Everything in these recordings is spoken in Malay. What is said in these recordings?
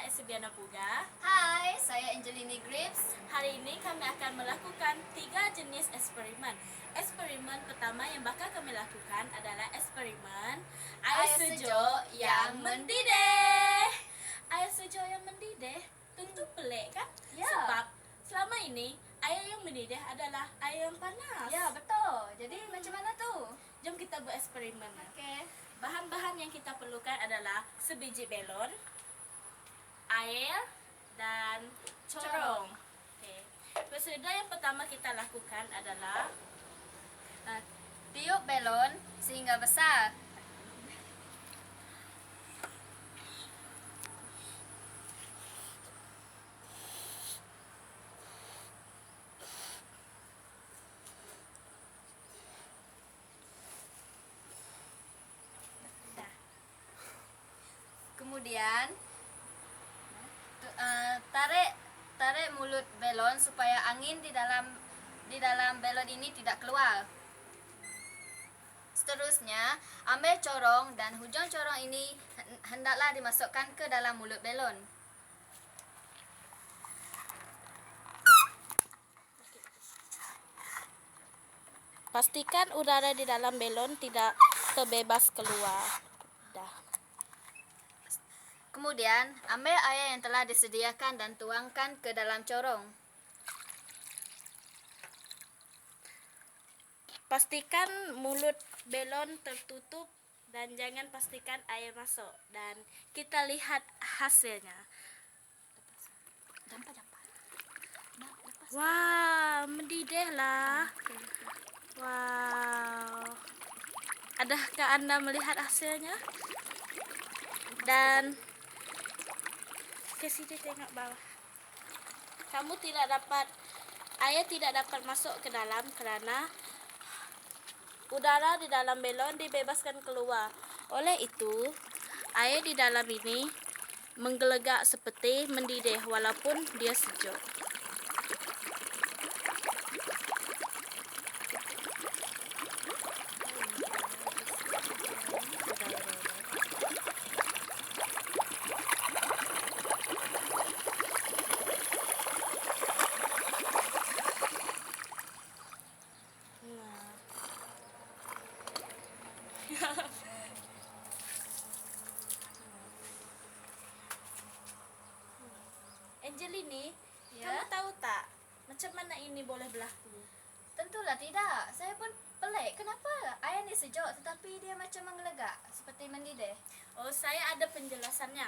saya Esebiana Puga. Hai, saya Angelini Grips. Hari ini kami akan melakukan 3 jenis eksperimen. Eksperimen pertama yang bakal kami lakukan adalah eksperimen air sejuk yang mendidih. Air sejuk yang mendidih tentu pelik kan? Ya. Sebab selama ini air yang mendidih adalah air yang panas. Ya, betul. Jadi macam mana tu? Jom kita buat eksperimen. Okey. Bahan-bahan yang kita perlukan adalah sebiji belon, air, dan corong. Okay. Prosedur yang pertama kita lakukan adalah Tiup belon sehingga besar. Kemudian tarik mulut belon supaya angin di dalam belon ini tidak keluar. Seterusnya, ambil corong dan hujung corong ini hendaklah dimasukkan ke dalam mulut belon. pastikan udara di dalam belon tidak terbebas keluar. Dah. Kemudian, ambil air yang telah disediakan dan tuangkan ke dalam corong. Pastikan mulut belon tertutup dan jangan pastikan air masuk. Dan kita lihat hasilnya. Wah, mendidih lah. Wow. Adakah Anda melihat hasilnya? Dan ke sini tengok bawah. Kamu air tidak dapat masuk ke dalam kerana udara di dalam belon dibebaskan keluar. Oleh itu, air di dalam ini menggelegak seperti mendidih walaupun dia sejuk. Angelini, Ya? kamu tahu tak macam mana ini boleh berlaku? Tentulah tidak. Saya pun pelik. Kenapa air ni sejuk tetapi dia macam menggelegak seperti mendidih? Oh, saya ada penjelasannya.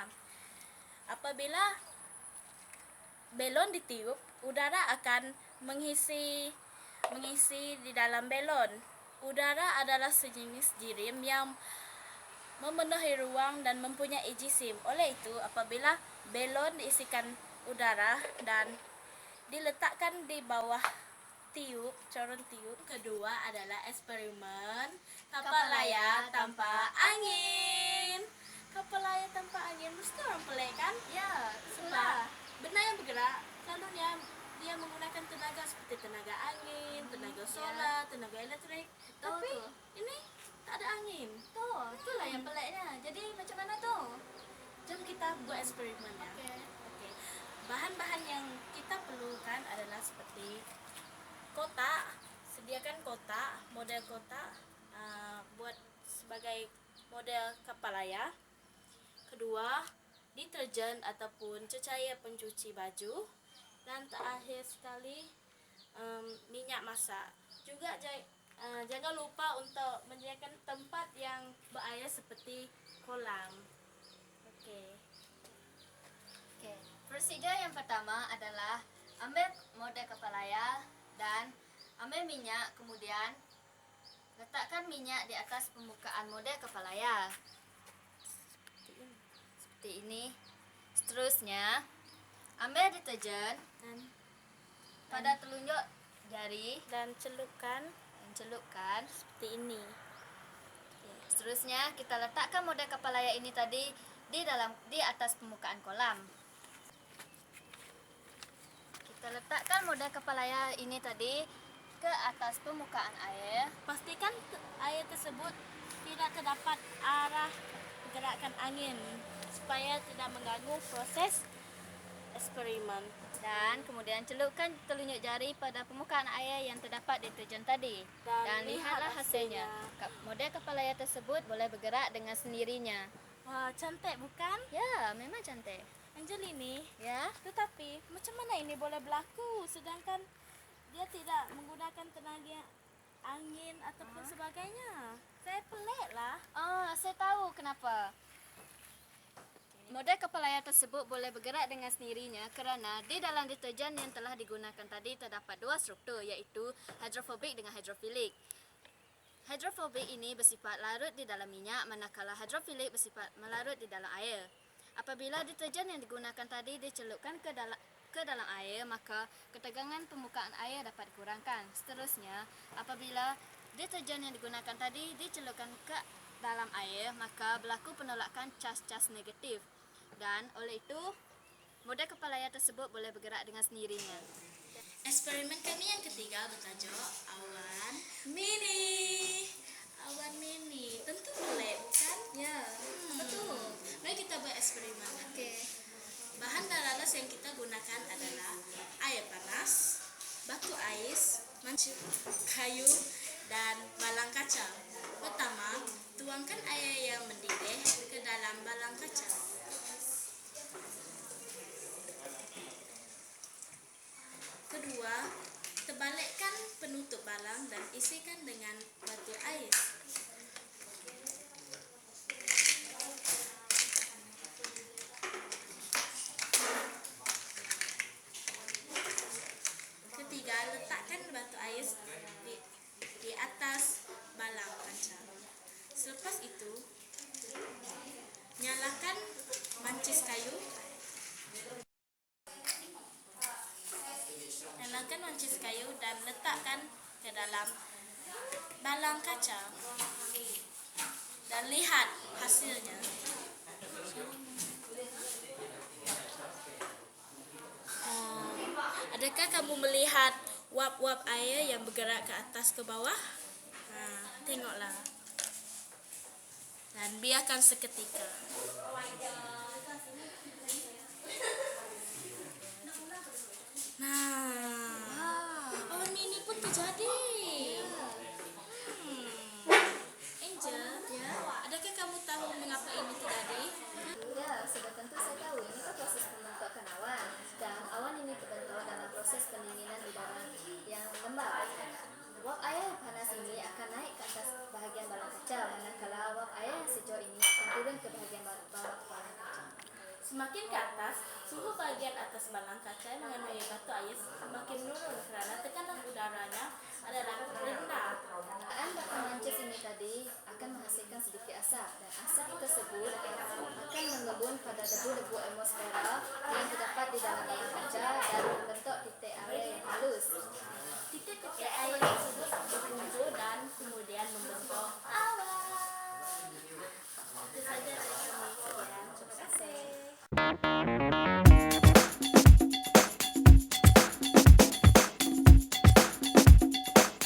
Apabila belon ditiup, udara akan mengisi di dalam belon. Udara adalah sejenis jirim yang memenuhi ruang dan mempunyai jisim. Oleh itu, apabila belon diisikan udara dan diletakkan di bawah corong tiup. Kedua adalah eksperimen kapal layar tanpa angin. Kapal layar tanpa angin mesti orang pelik kan? Ya, Sebab benda yang bergerak selalunya dia menggunakan tenaga seperti tenaga angin, tenaga solar, tenaga elektrik. Betul Tapi tu. ini tak ada angin. Itulah yang peliknya. Jadi macam mana tu? Jom kita buat eksperimennya. Okey. Okey. Bahan-bahan yang kita perlukan adalah seperti kotak. Sediakan kotak, model kotak buat sebagai model kapal layar. Kedua, deterjen ataupun cecair pencuci baju. Dan terakhir sekali, minyak masak. Juga jangan lupa untuk menyediakan tempat yang berair seperti kolam. Okey. Okey. Prosedur yang pertama adalah ambil model kapal layar dan ambil minyak, kemudian letakkan minyak di atas permukaan model kapal layar. Seperti ini. Seterusnya, ambil deterjen Dan pada telunjuk jari celupkan dan celupkan. seperti ini. Seterusnya, kita letakkan model kapal layar ini tadi di atas permukaan kolam. Kita letakkan model kapal layar ini tadi ke atas permukaan air. Pastikan air tersebut tidak terdapat arah gerakan angin. supaya tidak mengganggu proses eksperimen. Dan kemudian celupkan telunjuk jari pada permukaan air yang terdapat deterjen tadi. Dan lihatlah hasilnya. Model kepala air tersebut boleh bergerak dengan sendirinya. Wah, cantik bukan? Ya, memang cantik. Angel ini. Ya, Tetapi macam mana ini boleh berlaku sedangkan dia tidak menggunakan tenaga angin ataupun sebagainya? Saya pelik lah. saya tahu kenapa. Model kepala air tersebut boleh bergerak dengan sendirinya kerana di dalam deterjen yang telah digunakan tadi terdapat dua struktur iaitu hidrofobik dengan hidrofilik. Hidrofobik ini bersifat larut di dalam minyak manakala hidrofilik bersifat melarut di dalam air. Apabila deterjen yang digunakan tadi dicelupkan ke dalam air, maka ketegangan permukaan air dapat dikurangkan. Seterusnya, apabila deterjen yang digunakan tadi dicelupkan ke dalam air, maka berlaku penolakan cas-cas negatif. Dan oleh itu, model kepala air tersebut boleh bergerak dengan sendirinya. Eksperimen kami yang ketiga bertajuk awan mini. Awan mini, tentu pelik bukan? Ya, betul. Mari kita buat eksperimen. Okey. Bahan dalalas yang kita gunakan adalah air panas, batu ais, mancung kayu, dan balang kaca. Pertama, tuangkan air yang mendidih ke dalam balang kaca. Kedua, terbalikkan penutup balang dan isikan dengan batu ais. Ketiga, letakkan batu ais di atas balang kaca. Selepas itu, nyalakan mancis kayu. Nyalakan mancis kayu dan letakkan ke dalam balang kaca. Dan lihat hasilnya. Adakah kamu melihat wap-wap air yang bergerak ke atas ke bawah? Tengoklah. Dan biarkan seketika. Awan mini pun terjadi. Angel, adakah kamu tahu mengapa ini terjadi? Ya, sudah tentu saya tahu. Ini kan proses pembentukan awan. Dan awan ini terbentuk dalam proses pendinginan udara yang lembab. Wap air yang panas ini akan naik ke atas bahagian balang kaca, manakala wap air yang sejuk ini akan turun ke bahagian bawah balang kaca. Semakin ke atas, suhu bagian atas balang kaca yang mengandungi batu ais semakin menurun kerana tekanan udaranya adalah rendah. Keadaan batu mancis ini tadi akan menghasilkan sedikit asap, dan asap tersebut akan mengembun pada debu-debu atmosfera yang terdapat di dalam balang kaca dan membentuk titik air yang halus. Titik-titik air tersebut berkumpul dan kemudian